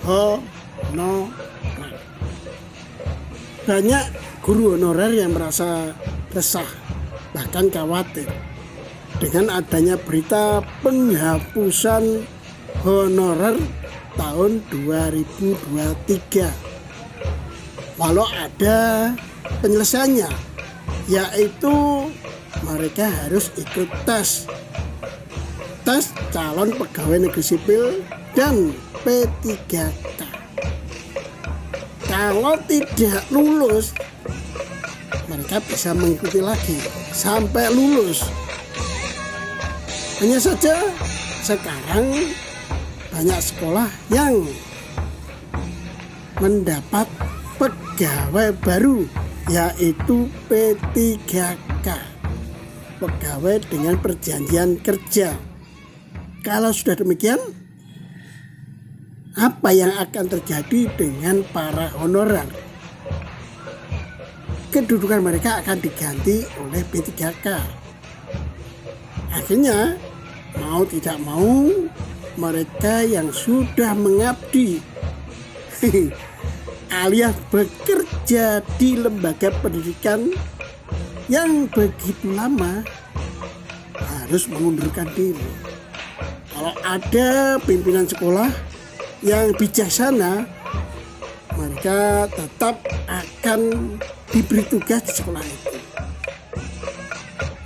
honorer. Banyak guru honorer yang merasa resah, bahkan khawatir dengan adanya berita penghapusan honorer tahun 2023. Walau ada penyelesaiannya, yaitu mereka harus ikut tes calon pegawai negeri sipil dan P3K. Kalau tidak lulus, mereka bisa mengikuti lagi sampai lulus. Hanya saja sekarang banyak sekolah yang mendapat pegawai baru, yaitu P3K, pegawai dengan perjanjian kerja. Kalau sudah demikian, apa yang akan terjadi dengan para honorer? Kedudukan mereka akan diganti oleh P3K. Akhirnya, mau tidak mau, mereka yang sudah mengabdi alias bekerja di lembaga pendidikan yang begitu lama harus mengundurkan diri. Kalau ada pimpinan sekolah yang bijaksana, mereka tetap akan diberi tugas di sekolah itu.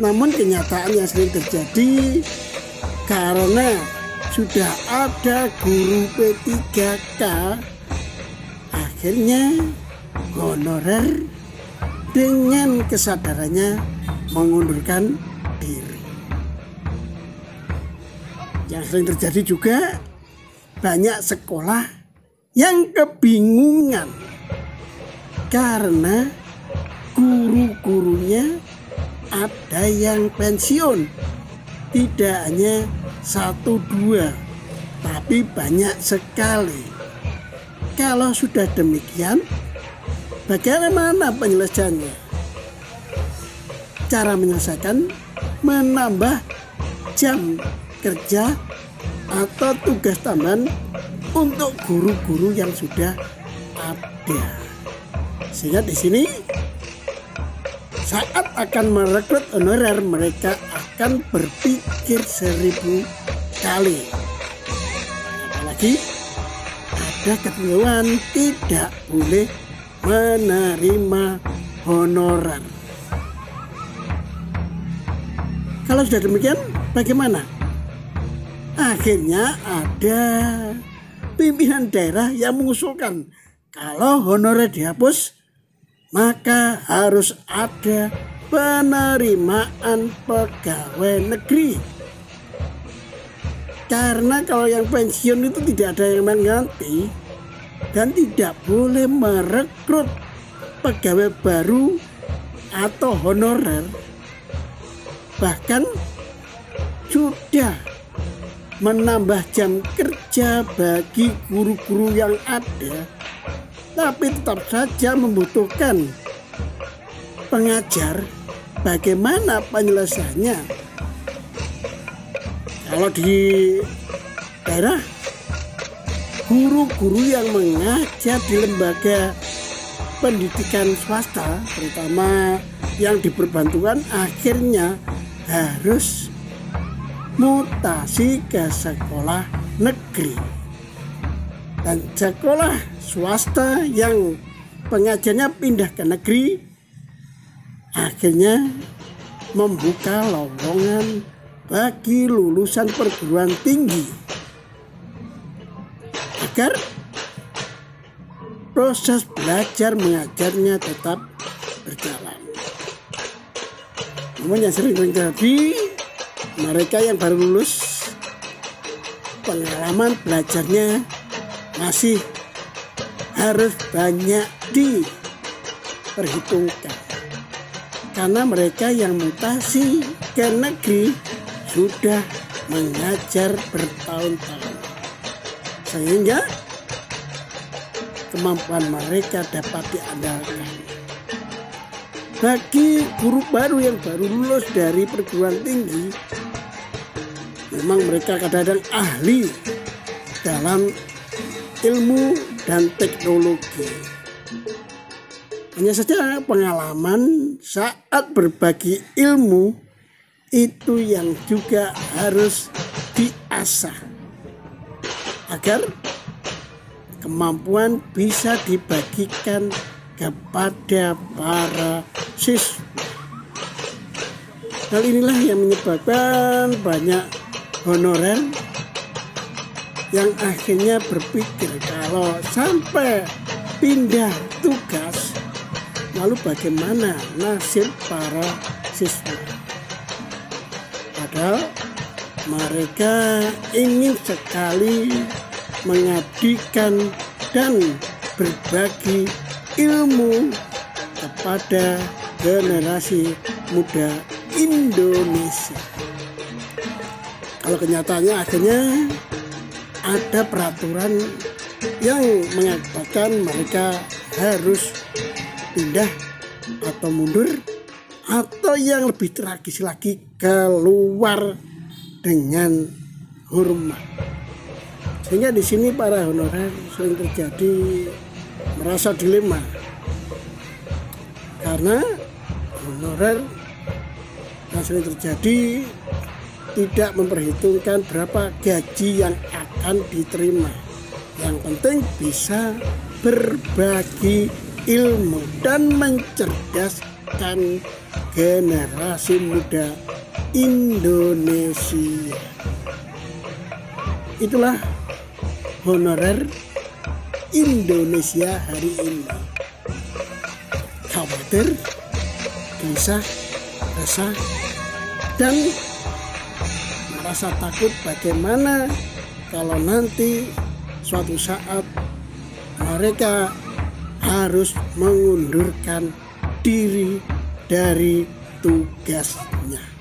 Namun kenyataan yang sering terjadi karena sudah ada guru P3K, akhirnya honorer dengan kesadarannya mengundurkan diri. Yang sering terjadi juga banyak sekolah yang kebingungan karena guru-gurunya ada yang pensiun, tidak hanya 1-2, tapi banyak sekali. Kalau sudah demikian, bagaimana penyelesaiannya? Cara menyelesaikan menambah jam kerja atau tugas tambahan untuk guru-guru yang sudah ada. Sehingga di sini saat akan merekrut honorer, mereka akan berpikir 1000 kali. Apalagi ada ketentuan tidak boleh menerima honorer. Kalau sudah demikian, bagaimana? Akhirnya ada pimpinan daerah yang mengusulkan kalau honorer dihapus, maka harus ada penerimaan pegawai negeri. Karena kalau yang pensiun itu tidak ada yang mengganti dan tidak boleh merekrut pegawai baru atau honorer. Bahkan sudah menambah jam kerja bagi guru-guru yang ada, tapi tetap saja membutuhkan pengajar. Bagaimana penyelesaiannya? Kalau di daerah, guru-guru yang mengajar di lembaga pendidikan swasta, terutama yang diperbantukan, akhirnya harus mutasi ke sekolah negeri. Dan sekolah swasta yang pengajarnya pindah ke negeri, akhirnya membuka lowongan bagi lulusan perguruan tinggi agar proses belajar mengajarnya tetap berjalan. Namun yang sering terjadi, mereka yang baru lulus, pengalaman belajarnya masih harus banyak diperhitungkan. Karena mereka yang mutasi ke negeri sudah mengajar bertahun-tahun, sehingga kemampuan mereka dapat diandalkan. Bagi guru baru yang baru lulus dari perguruan tinggi, memang mereka kadang-kadang ahli dalam ilmu dan teknologi. Hanya saja pengalaman saat berbagi ilmu itu yang juga harus diasah agar kemampuan bisa dibagikan kepada para siswa. Hal inilah yang menyebabkan banyak honorer yang akhirnya berpikir kalau sampai pindah tugas, lalu bagaimana nasib para siswa. Padahal mereka ingin sekali mengabdikan dan berbagi ilmu kepada generasi muda Indonesia. Kalau kenyataannya akhirnya ada peraturan yang mengatakan mereka harus pindah atau mundur, atau yang lebih tragis lagi keluar dengan hormat. Sehingga di sini para honorer sering terjadi merasa dilema karena honorer yang sering terjadi tidak memperhitungkan berapa gaji yang akan diterima. Yang penting bisa berbagi ilmu dan mencerdaskan generasi muda Indonesia. Itulah honorer Indonesia hari ini. Khawatir, gelisah, resah, dan merasa takut bagaimana kalau nanti suatu saat mereka harus mengundurkan diri dari tugasnya.